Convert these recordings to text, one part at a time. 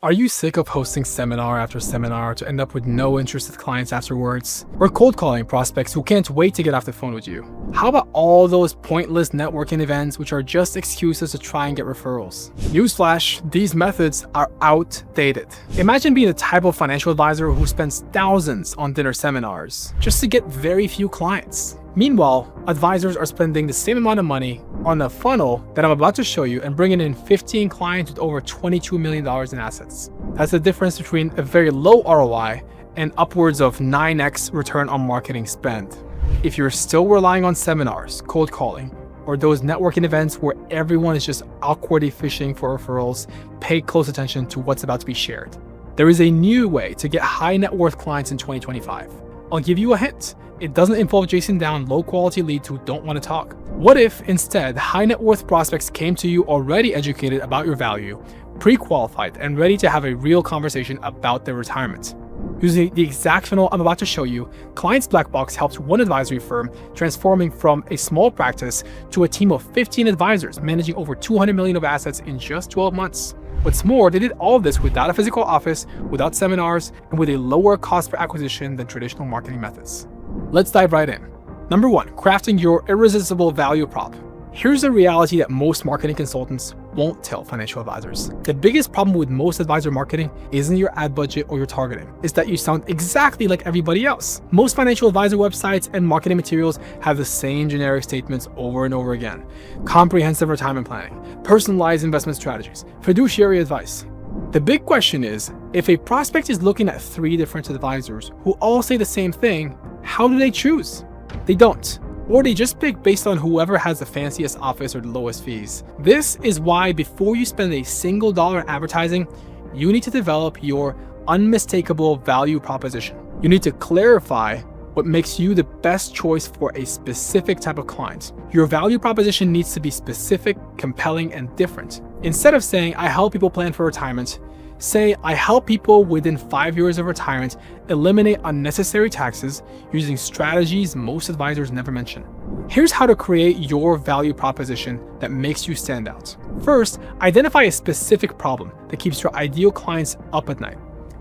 Are you sick of hosting seminar after seminar to end up with no interested clients afterwards? Or cold calling prospects who can't wait to get off the phone with you? How about all those pointless networking events which are just excuses to try and get referrals? Newsflash, these methods are outdated. Imagine being the type of financial advisor who spends thousands on dinner seminars just to get very few clients. Meanwhile, advisors are spending the same amount of money on a funnel that I'm about to show you and bringing in 15 clients with over $22 million in assets. That's the difference between a very low ROI and upwards of 9x return on marketing spend. If you're still relying on seminars, cold calling, or those networking events where everyone is just awkwardly fishing for referrals, pay close attention to what's about to be shared. There is a new way to get high net worth clients in 2025. I'll give you a hint. It doesn't involve chasing down low-quality leads who don't want to talk. What if, instead, high net worth prospects came to you already educated about your value, pre-qualified, and ready to have a real conversation about their retirement? Using the exact funnel I'm about to show you, Clients Black Box helped one advisory firm transforming from a small practice to a team of 15 advisors managing over $200 million of assets in just 12 months. What's more, they did all of this without a physical office, without seminars, and with a lower cost per acquisition than traditional marketing methods. Let's dive right in. Number 1, crafting your irresistible value prop. Here's the reality that most marketing consultants won't tell financial advisors. The biggest problem with most advisor marketing isn't your ad budget or your targeting. It's that you sound exactly like everybody else. Most financial advisor websites and marketing materials have the same generic statements over and over again. Comprehensive retirement planning, personalized investment strategies, fiduciary advice. The big question is, if a prospect is looking at 3 different advisors who all say the same thing, how do they choose? They don't. Or they just pick based on whoever has the fanciest office or the lowest fees. This is why before you spend a single dollar in advertising, you need to develop your unmistakable value proposition. You need to clarify what makes you the best choice for a specific type of client. Your value proposition needs to be specific, compelling, and different. Instead of saying, I help people plan for retirement, say, I help people within 5 years of retirement eliminate unnecessary taxes using strategies most advisors never mention. Here's how to create your value proposition that makes you stand out. First, identify a specific problem that keeps your ideal clients up at night.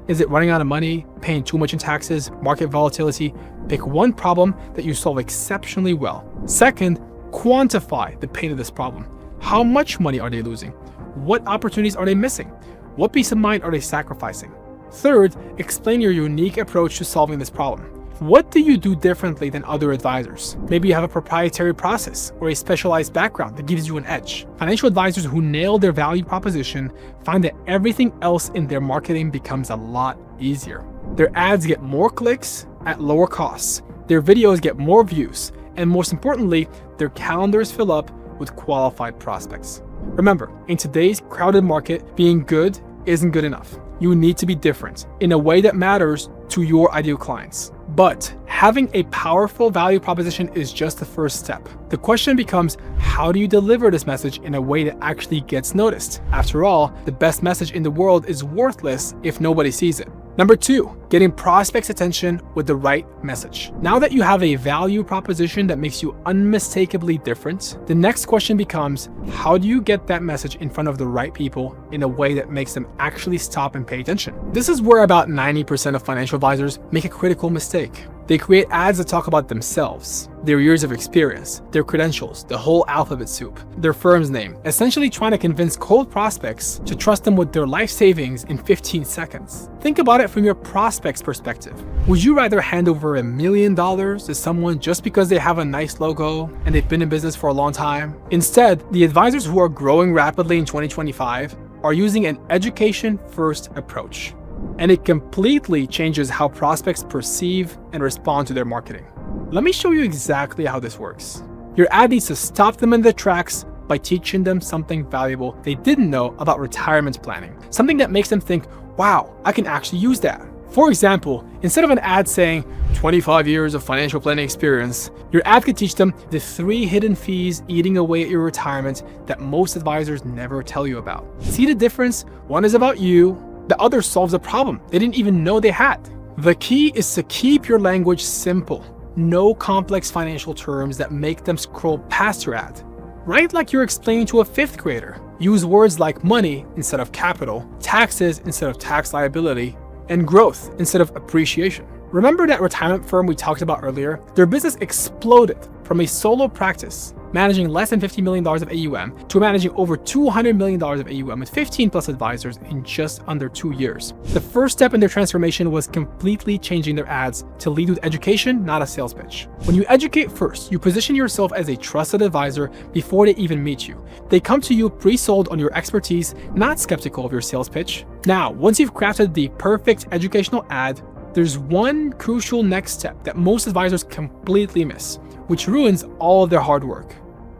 Is it running out of money, paying too much in taxes, market volatility? Pick one problem that you solve exceptionally well. Second, quantify the pain of this problem. How much money are they losing? What opportunities are they missing? What peace of mind are they sacrificing? Third, explain your unique approach to solving this problem. What do you do differently than other advisors? Maybe you have a proprietary process or a specialized background that gives you an edge. Financial advisors who nail their value proposition find that everything else in their marketing becomes a lot easier. Their ads get more clicks at lower costs. Their videos get more views. And most importantly, their calendars fill up with qualified prospects. Remember, in today's crowded market, being good isn't good enough. You need to be different in a way that matters to your ideal clients. But having a powerful value proposition is just the first step. The question becomes, how do you deliver this message in a way that actually gets noticed? After all, the best message in the world is worthless if nobody sees it. Number 2, getting prospects' attention with the right message. Now that you have a value proposition that makes you unmistakably different, the next question becomes, how do you get that message in front of the right people in a way that makes them actually stop and pay attention? This is where about 90% of financial advisors make a critical mistake. They create ads that talk about themselves, their years of experience, their credentials, the whole alphabet soup, their firm's name, essentially trying to convince cold prospects to trust them with their life savings in 15 seconds. Think about it from your prospect's perspective. Would you rather hand over $1 million to someone just because they have a nice logo and they've been in business for a long time? Instead, the advisors who are growing rapidly in 2025 are using an education-first approach. And it completely changes how prospects perceive and respond to their marketing. Let me show you exactly how this works. Your ad needs to stop them in their tracks by teaching them something valuable they didn't know about retirement planning. Something that makes them think, wow, I can actually use that. For example, instead of an ad saying 25 years of financial planning experience, your ad could teach them the 3 hidden fees eating away at your retirement that most advisors never tell you about. See the difference? One is about you. The other solves a problem they didn't even know they had. The key is to keep your language simple. No complex financial terms that make them scroll past your ad. Write like you're explaining to a 5th grader. Use words like money instead of capital, taxes instead of tax liability, and growth instead of appreciation. Remember that retirement firm we talked about earlier? Their business exploded from a solo practice managing less than $50 million of AUM to managing over $200 million of AUM with 15 plus advisors in just under 2 years. The first step in their transformation was completely changing their ads to lead with education, not a sales pitch. When you educate first, you position yourself as a trusted advisor before they even meet you. They come to you pre-sold on your expertise, not skeptical of your sales pitch. Now, once you've crafted the perfect educational ad, there's one crucial next step that most advisors completely miss, which ruins all of their hard work.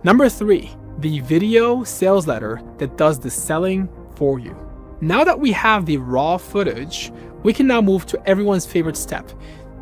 Number 3, the video sales letter that does the selling for you. Now that we have the raw footage, we can now move to everyone's favorite step.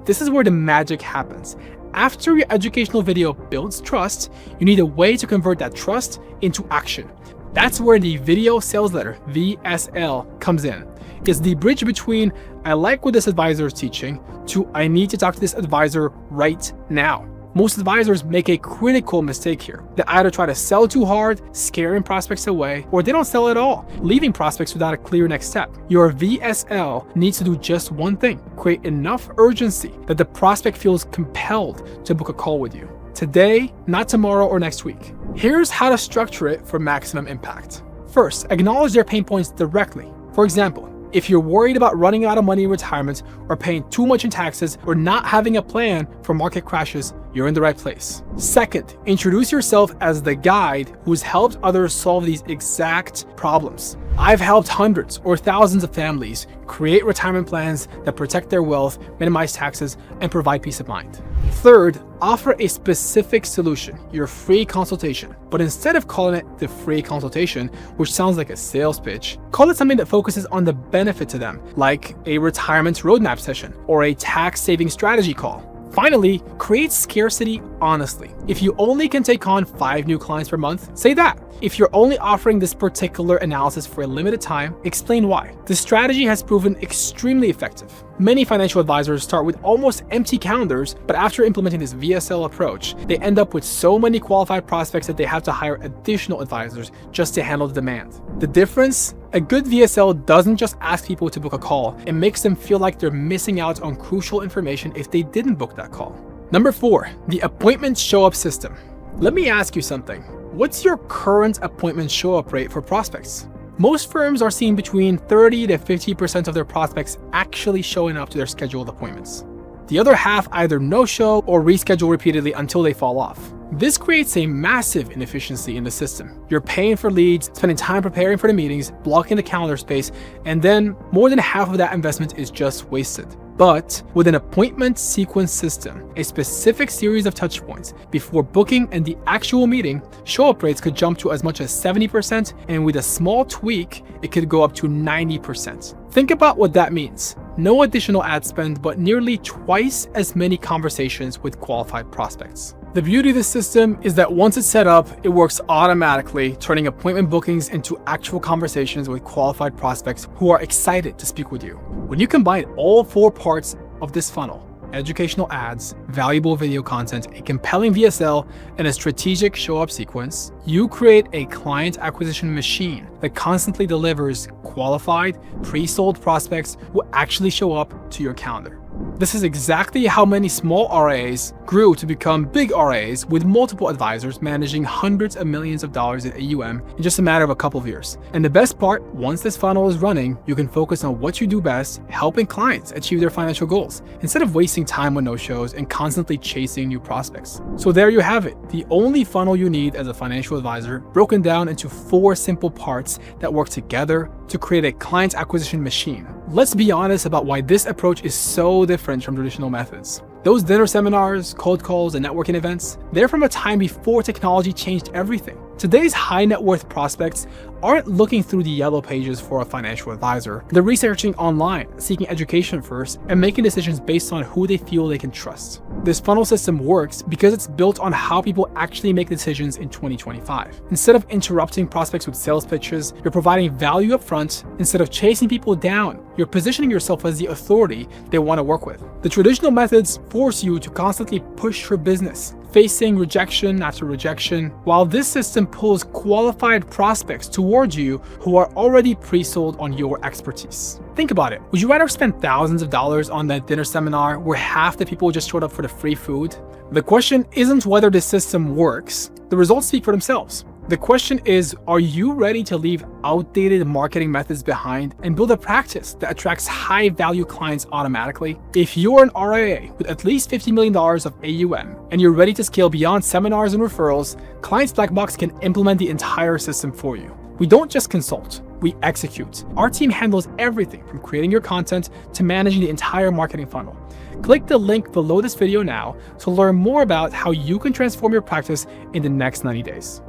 This is where the magic happens. After your educational video builds trust, you need a way to convert that trust into action. That's where the video sales letter, VSL, comes in. It's the bridge between I like what this advisor is teaching to I need to talk to this advisor right now. Most advisors make a critical mistake here. They either try to sell too hard, scaring prospects away, or they don't sell at all, leaving prospects without a clear next step. Your VSL needs to do just one thing: create enough urgency that the prospect feels compelled to book a call with you. Today, not tomorrow or next week. Here's how to structure it for maximum impact. First, acknowledge their pain points directly. For example, if you're worried about running out of money in retirement or paying too much in taxes or not having a plan for market crashes, you're in the right place. Second, introduce yourself as the guide who's helped others solve these exact problems. I've helped hundreds or thousands of families create retirement plans that protect their wealth, minimize taxes, and provide peace of mind. Third, offer a specific solution, your free consultation. But instead of calling it the free consultation, which sounds like a sales pitch, call it something that focuses on the benefit to them, like a retirement roadmap session or a tax saving strategy call. Finally, create scarcity honestly. If you only can take on 5 new clients per month, say that. If you're only offering this particular analysis for a limited time, explain why. The strategy has proven extremely effective. Many financial advisors start with almost empty calendars, but after implementing this VSL approach, they end up with so many qualified prospects that they have to hire additional advisors just to handle the demand. The difference? A good VSL doesn't just ask people to book a call, it makes them feel like they're missing out on crucial information if they didn't book that call. Number 4, the appointment show-up system. Let me ask you something. What's your current appointment show-up rate for prospects? Most firms are seeing between 30 to 50% of their prospects actually showing up to their scheduled appointments. The other half either no-show or reschedule repeatedly until they fall off. This creates a massive inefficiency in the system. You're paying for leads, spending time preparing for the meetings, blocking the calendar space, and then more than half of that investment is just wasted. But with an appointment sequence system, a specific series of touch points before booking and the actual meeting, show-up rates could jump to as much as 70%, and with a small tweak, it could go up to 90%. Think about what that means. No additional ad spend, but nearly twice as many conversations with qualified prospects. The beauty of this system is that once it's set up, it works automatically, turning appointment bookings into actual conversations with qualified prospects who are excited to speak with you. When you combine all 4 parts of this funnel, educational ads, valuable video content, a compelling VSL, and a strategic show-up sequence, you create a client acquisition machine that constantly delivers qualified, pre-sold prospects who actually show up to your calendar. This is exactly how many small RIAs grew to become big RIAs with multiple advisors managing hundreds of millions of dollars in AUM in just a matter of a couple of years. And the best part, once this funnel is running, you can focus on what you do best, helping clients achieve their financial goals, instead of wasting time on no-shows and constantly chasing new prospects. So there you have it, the only funnel you need as a financial advisor, broken down into 4 simple parts that work together to create a client acquisition machine. Let's be honest about why this approach is so different from traditional methods. Those dinner seminars, cold calls, and networking events, they're from a time before technology changed everything. Today's high net worth prospects aren't looking through the yellow pages for a financial advisor. They're researching online, seeking education first, and making decisions based on who they feel they can trust. This funnel system works because it's built on how people actually make decisions in 2025. Instead of interrupting prospects with sales pitches, you're providing value up front. Instead of chasing people down, you're positioning yourself as the authority they want to work with. The traditional methods force you to constantly push for business, facing rejection after rejection, while this system pulls qualified prospects towards you who are already pre-sold on your expertise. Think about it. Would you rather spend thousands of dollars on that dinner seminar where half the people just showed up for the free food? The question isn't whether the system works. The results speak for themselves. The question is, are you ready to leave outdated marketing methods behind and build a practice that attracts high-value clients automatically? If you're an RIA with at least $50 million of AUM and you're ready to scale beyond seminars and referrals, Clients Black Box can implement the entire system for you. We don't just consult, we execute. Our team handles everything from creating your content to managing the entire marketing funnel. Click the link below this video now to learn more about how you can transform your practice in the next 90 days.